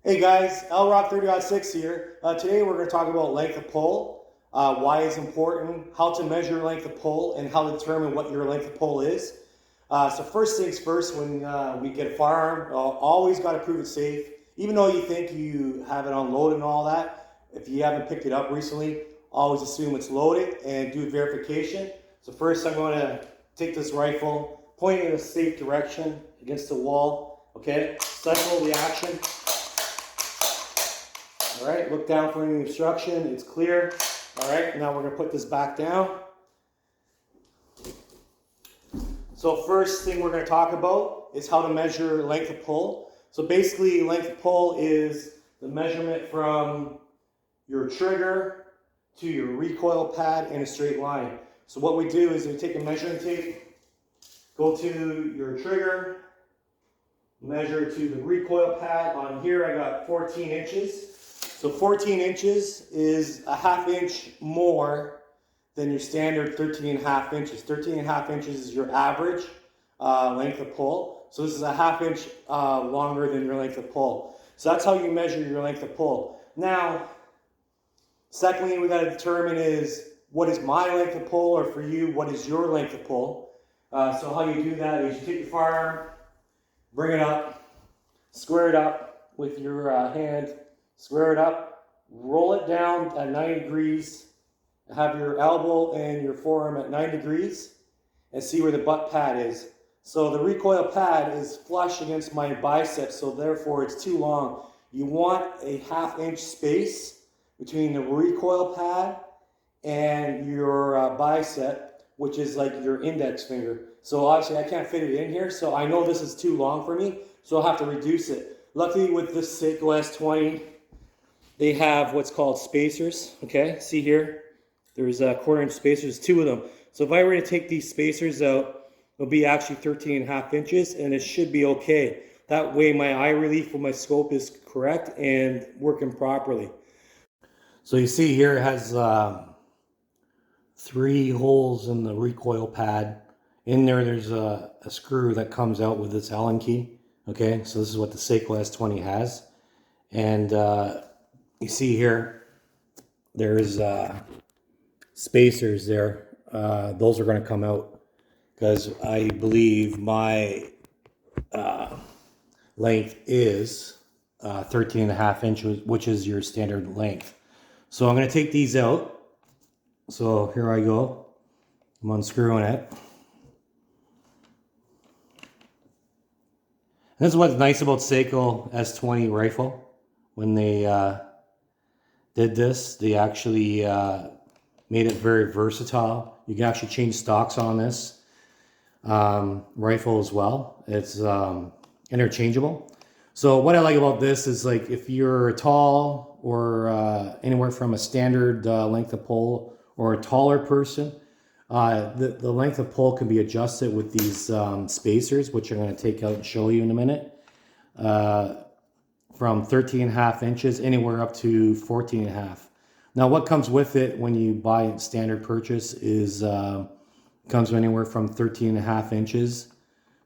Hey guys, LRock30.6 here. Today we're going to talk about length of pull, why it's important, how to measure length of pull, and how to determine what your length of pull is. So first things first, when we get a firearm, always got to prove it safe. Even though you think you have it unloaded and all that, if you haven't picked it up recently, always assume it's loaded and do verification. So first I'm going to take this rifle, point it in a safe direction against the wall, okay? Cycle the action. All right, look down for any obstruction, it's clear. All right, now we're gonna put this back down. So first thing we're gonna talk about is how to measure length of pull. So basically, length of pull is the measurement from your trigger to your recoil pad in a straight line. So what we do is we take a measuring tape, go to your trigger, measure to the recoil pad. On here I got 14 inches. So 14 inches is a half inch more than your standard 13.5 inches. 13.5 inches is your average length of pull. So this is a half inch longer than your length of pull. So that's how you measure your length of pull. Now, secondly, we got to determine is what is my length of pull, or for you, what is your length of pull. So how you do that is you take your firearm, bring it up, square it up with your hand, square it up, roll it down at 90 degrees, have your elbow and your forearm at 90 degrees, and see where the butt pad is. So the recoil pad is flush against my bicep, so therefore it's too long. You want a half-inch space between the recoil pad and your bicep, which is like your index finger. So obviously I can't fit it in here, so I know this is too long for me, so I'll have to reduce it. Luckily with this Sako S20, they have what's called spacers, okay? See here, there's quarter-inch spacers, 2 of them. So if I were to take these spacers out, it'll be actually 13.5 inches, and it should be okay. That way my eye relief with my scope is correct and working properly. So you see here it has 3 holes in the recoil pad. In there, there's a screw that comes out with this Allen key, okay? So this is what the Sako S20 has. And you see here, there's spacers there. Those are going to come out because I believe my length is 13.5 inches, which is your standard length. So I'm going to take these out. So here I go. I'm unscrewing it. And this is what's nice about Sako S20 rifle. When they did this, they actually made it very versatile. You can actually change stocks on this rifle as well. It's interchangeable. So what I like about this is, like, if you're tall or anywhere from a standard length of pull or a taller person, the length of pull can be adjusted with these spacers, which I'm going to take out and show you in a minute. From 13.5 inches anywhere up to 14.5. Now what comes with it when you buy a standard purchase is comes anywhere from 13.5 inches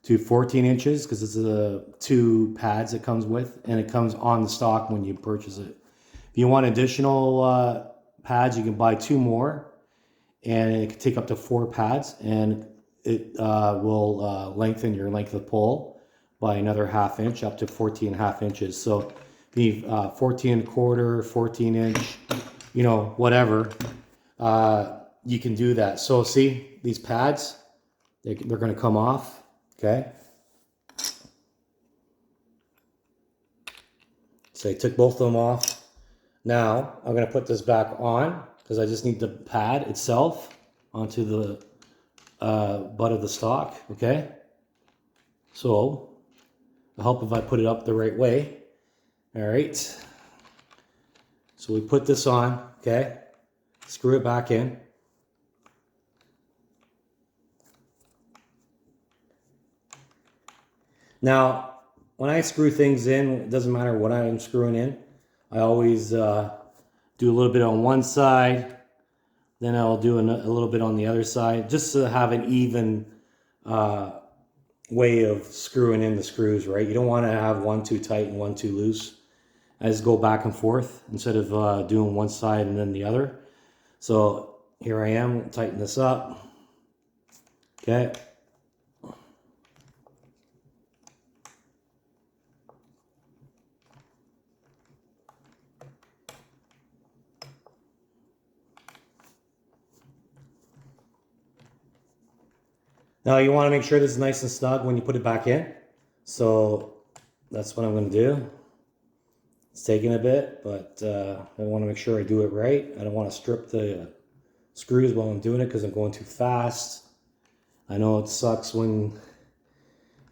to 14 inches, because it's the 2 pads it comes with, and it comes on the stock when you purchase it. If you want additional pads, you can buy 2 more, and it can take up to 4 pads, and it will lengthen your length of pull by another half inch up to 14.5 inches. So if you 14.25, 14 inch, you know, whatever, you can do that. So see these pads, they're going to come off, okay? So I took both of them off. Now I'm going to put this back on because I just need the pad itself onto the butt of the stock, okay? So it'll help if I put it up the right way. All right. So we put this on, okay? Screw it back in. Now, when I screw things in, it doesn't matter what I'm screwing in. I always do a little bit on one side, then I'll do a little bit on the other side, just to have an even way of screwing in the screws, right? You don't want to have one too tight and one too loose. I just go back and forth instead of doing one side and then the other. So here I am, tighten this up. Okay. Now you want to make sure this is nice and snug when you put it back in. So that's what I'm going to do. It's taking a bit, but I want to make sure I do it right. I don't want to strip the screws while I'm doing it because I'm going too fast. I know it sucks when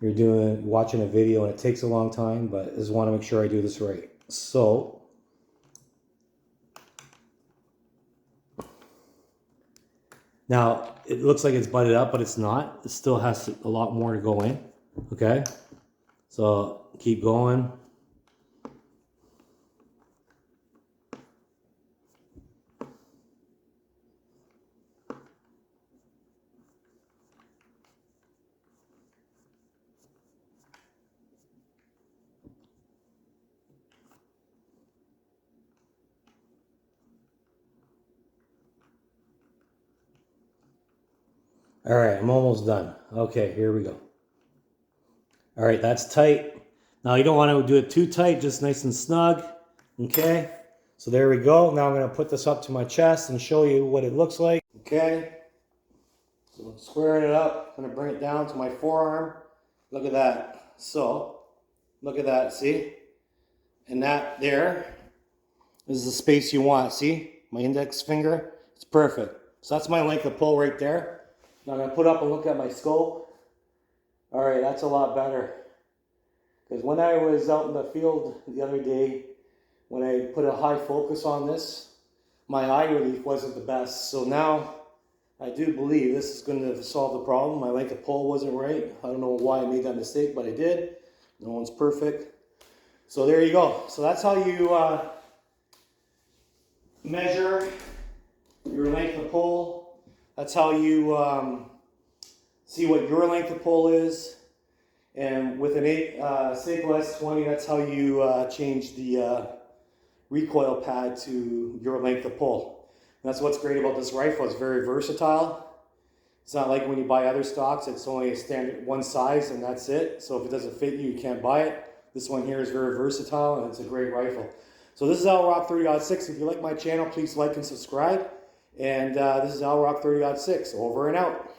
you're watching a video and it takes a long time, but I just want to make sure I do this right. So now it looks like it's butted up, but it's not. It still has a lot more to go in. Okay, so keep going. All right, I'm almost done. Okay, here we go. All right, that's tight. Now you don't want to do it too tight, just nice and snug. Okay, so there we go. Now I'm going to put this up to my chest and show you what it looks like. Okay, so squaring it up, I'm going to bring it down to my forearm. Look at that. So, look at that, see? And that there is the space you want, see? My index finger, it's perfect. So that's my length of pull right there. Now I'm going to put up and look at my scope. All right, that's a lot better. Because when I was out in the field the other day, when I put a high focus on this, my eye relief wasn't the best. So now I do believe this is going to solve the problem. My length of pull wasn't right. I don't know why I made that mistake, but I did. No one's perfect. So there you go. So that's how you measure your length of pull. That's how you see what your length of pull is. And with an Sako S20, that's how you change the recoil pad to your length of pull. And that's what's great about this rifle. It's very versatile. It's not like when you buy other stocks, it's only a standard one size and that's it. So if it doesn't fit you, you can't buy it. This one here is very versatile and it's a great rifle. So this is AlRock 30.6. If you like my channel, please like and subscribe. And this is AlRock 30.6. Over and out.